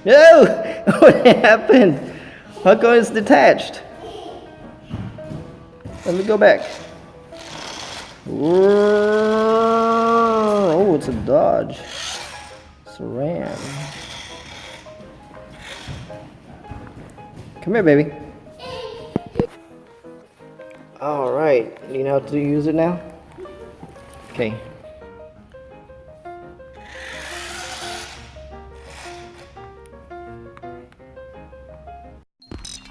No! What happened? How come it's detached? Let me go back. Oh, it's a Dodge. It's a Ram. Come here, baby. All right. You know how to use it now? Okay.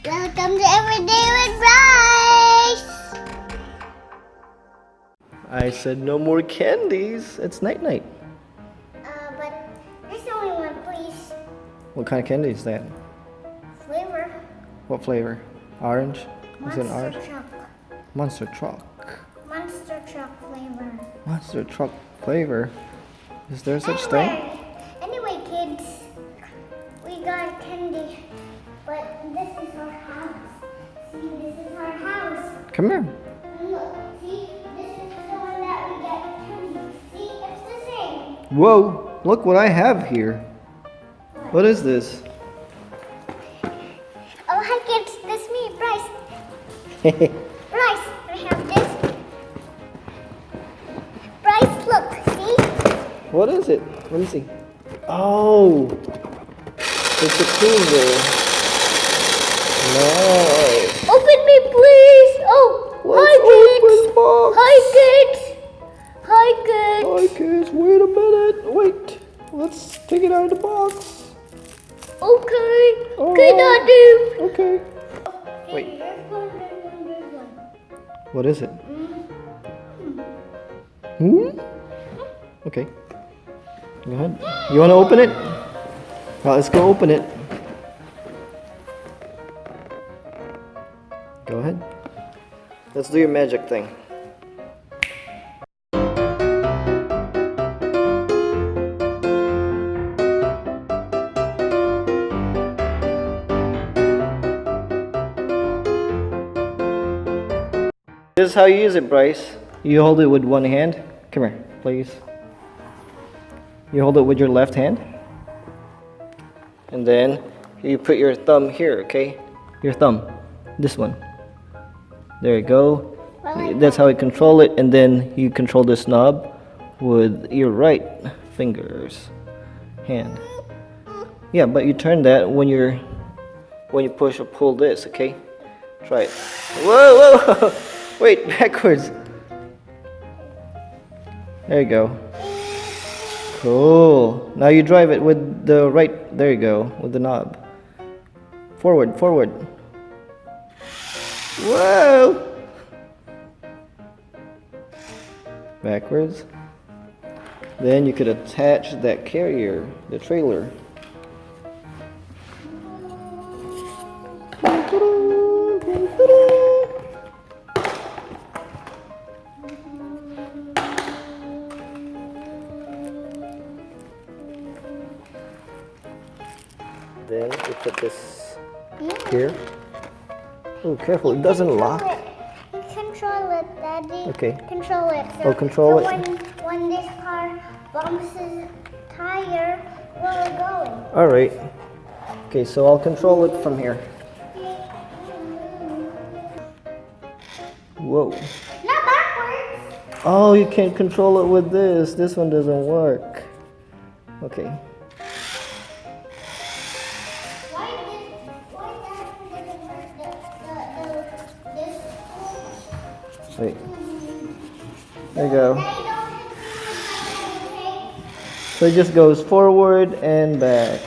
Welcome to Everyday with Bryce! I said no more candies. It's night night. But there's only one, please. What kind of candy is that? Flavor. What flavor? Orange? Is it an orange? Truck. Monster truck. Monster truck flavor. Monster truck flavor. Is there such thing? Anyway, kids, we got candy, but this is our house. See, this is our house. Come here. Look, see, this is the one that we get candy. See, it's the same. Whoa! Look what I have here. What is this? Oh, hi kids, this is me, Bryce. Bryce, I have this. Bryce, look, see? What is it? Let me see. Oh! It's a cruiser. Nice. Open me, please. Oh, Let's open box. Hi kids. Hi kids. Hi kids, wait a minute. Wait. Let's take it out of the box. Okay. All Okay, right. Daddy. Okay. Wait. What is it? Okay. Go ahead. You want to open it? Well, let's go open it. Go ahead. Let's do your magic thing. This is how you use it, Bryce. You hold it with one hand. Come here, please. You hold it with your left hand. And then you put your thumb here, okay? Your thumb. This one. There you go. That's how you control it. And then you control this knob with your right hand. Yeah, but you turn that when you push or pull this, okay? Try it. Whoa, whoa! Wait, backwards. There you go. Cool. Now you drive it with the right. There you go, with the knob. Forward, forward. Whoa! Backwards. Then you could attach that carrier, the trailer. Then you put this here. Oh, careful, it doesn't lock. You control it, Daddy. Okay. Control it. So, Oh, control it. When this car bumps his tire, where we're going. Alright. Okay, so I'll control it from here. Whoa. Not backwards. Oh, you can't control it with this. This one doesn't work. Okay. Why that doesn't work? This. Wait. There you go. Daddy, don't hit me, okay? So it just goes forward and back.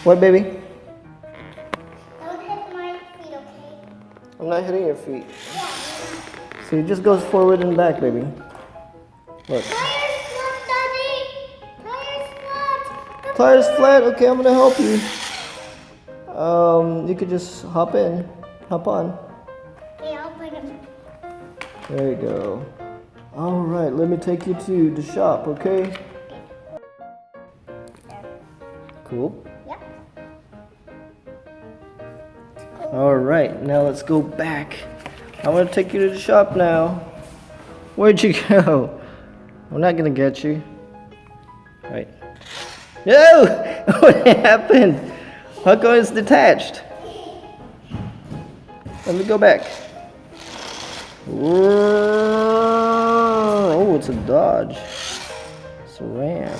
What, baby? Don't hit my feet, okay? I'm not hitting your feet. Yeah. So it just goes forward and back, baby. Look. Tires flat, Daddy. Tires flat. Tire's flat. Okay, I'm gonna help you. You could just hop on. Okay, I'll put him. There you go. All right, let me take you to the shop, okay? Cool. Yep. All right, now let's go back. I'm gonna take you to the shop now. Where'd you go? I'm not gonna get you. Right. No! What happened? How come it's detached? Let me go back. Oh, it's a Dodge. It's a Ram.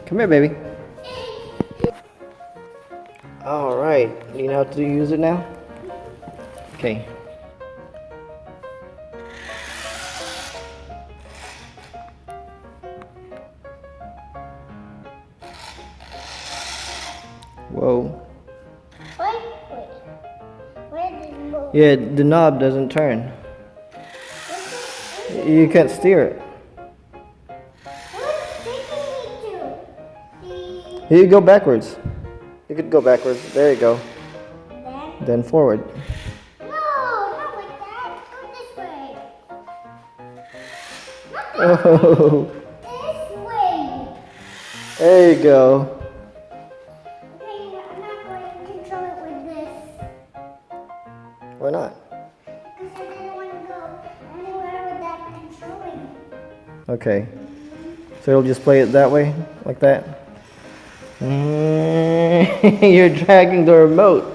Come here, baby. All right. You know how to use it now? Okay. Whoa. Wait. Where did it move? Yeah, the knob doesn't turn. You can't steer it. What's taking me to? You go backwards. You could go backwards. There you go. Then forward. No, not like that. Go this way. Not that Oh, This way. there you go. Okay, I'm not going to control it with this. Why not? Because I didn't want to go anywhere with that controlling. Okay. So it'll just play it that way? Like that? You're dragging the remote.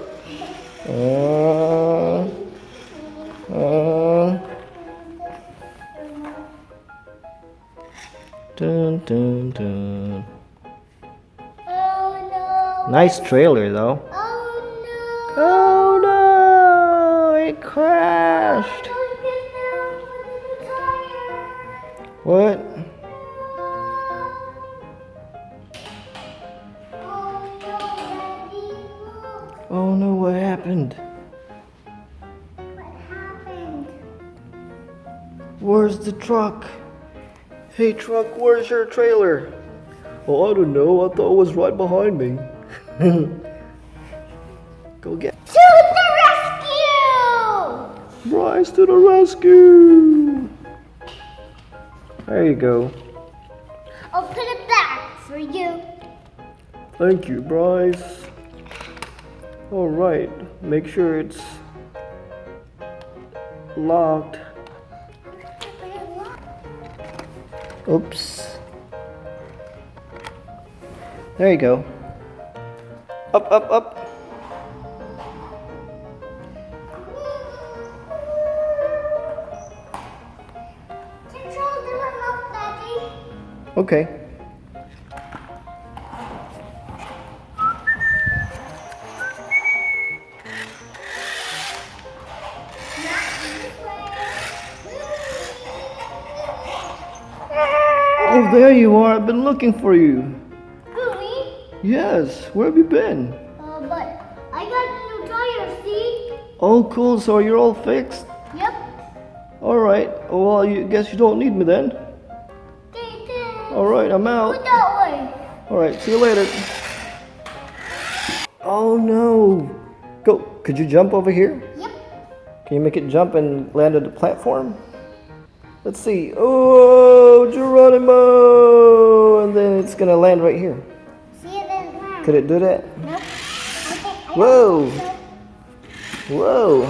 Dun, dun, dun. Oh no. Nice trailer though. Oh no. Oh no! It crashed. Don't get down with the tire. What? Oh no, Daddy, look. Oh no, what happened? What happened? Where's the truck? Hey truck, where's your trailer? Oh, I don't know. I thought it was right behind me. Go get To the rescue! Bryce to the rescue. There you go. I'll put it back for you. Thank you, Bryce. All right, make sure it's locked. Oops. There you go. Up, up, up. Control the remote, Daddy. Okay. Oh, there you are. I've been looking for you. Gooey. Yes, where have you been? But I got a new tire, see? Oh, cool. So you're all fixed? Yep. All right. Well, I guess you don't need me then. All right, I'm Go out. that way. All right, see you later. Oh no. Go. Could you jump over here? Yep. Can you make it jump and land on the platform? Let's see. Oh, Geronimo! And then it's gonna land right here. See you then. Wow. Could it do that? Nope. Okay, Whoa! Whoa!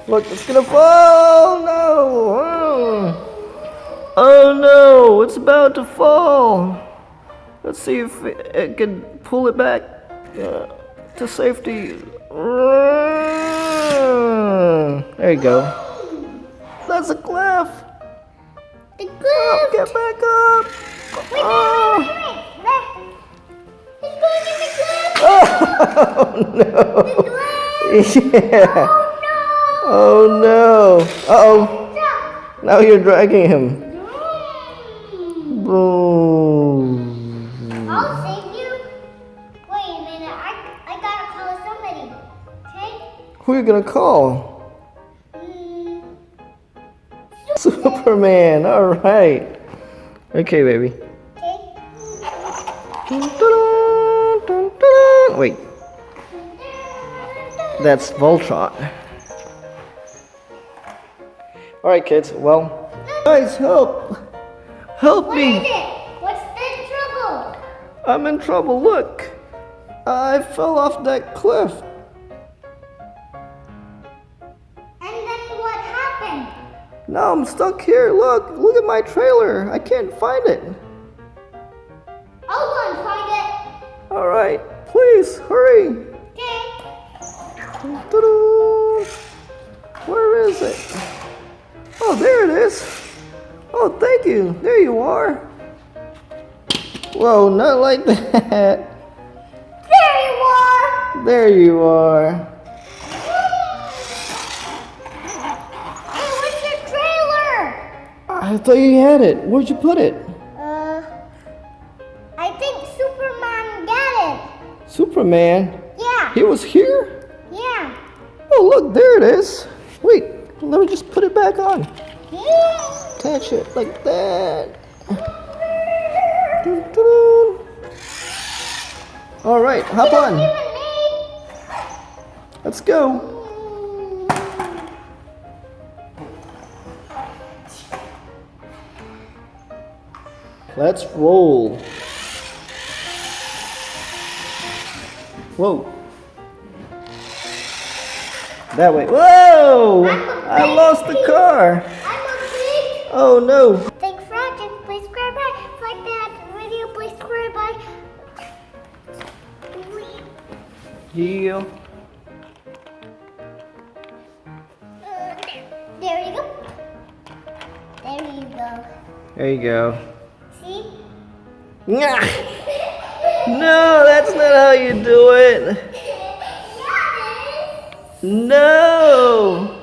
Look, it's gonna fall! No! Oh no! It's about to fall! Let's see if it can pull it back to safety. There you go. That's a cliff! The Oh, glove. get back up! Oh. Wait. He's going in the glove. Oh no! The glove. Yeah! Oh no. Oh no! Uh-oh! Stop. Now you're dragging him. Mm. Boom! I'll save you. Wait a minute. I gotta call somebody. Okay? Who are you gonna call? Mm. Superman! Alright! Okay, baby. Okay. Wait, that's Voltron. Alright, kids, well. Guys, help! Help What me! is it? What's the trouble? I'm in trouble, look! I fell off that cliff. And then what happened? No, I'm stuck here. Look at my trailer. I can't find it. I'll go and find it. All right, please hurry. Okay. Ta-da! Where is it? Oh, there it is. Oh, thank you. There you are. Whoa, not like that. There you are. There you are. Hey, where's your trailer? I thought you had it. Where'd you put it? I think Superman got it. Superman? Yeah. He was here? Yeah. Oh, look, there it is. Wait, let me just put it back on. Yeah. Attach it like that. Dun, dun. All right, hop on. Let's go. Let's roll. Whoa. That way. Whoa! I lost the car. I'm a big. Oh no. Thanks for watching. Please subscribe. If you like that video, please subscribe. Yeah. There you go. There you go. There you go. See? Nyah. No, that's not how you do it. Yeah, it is. No.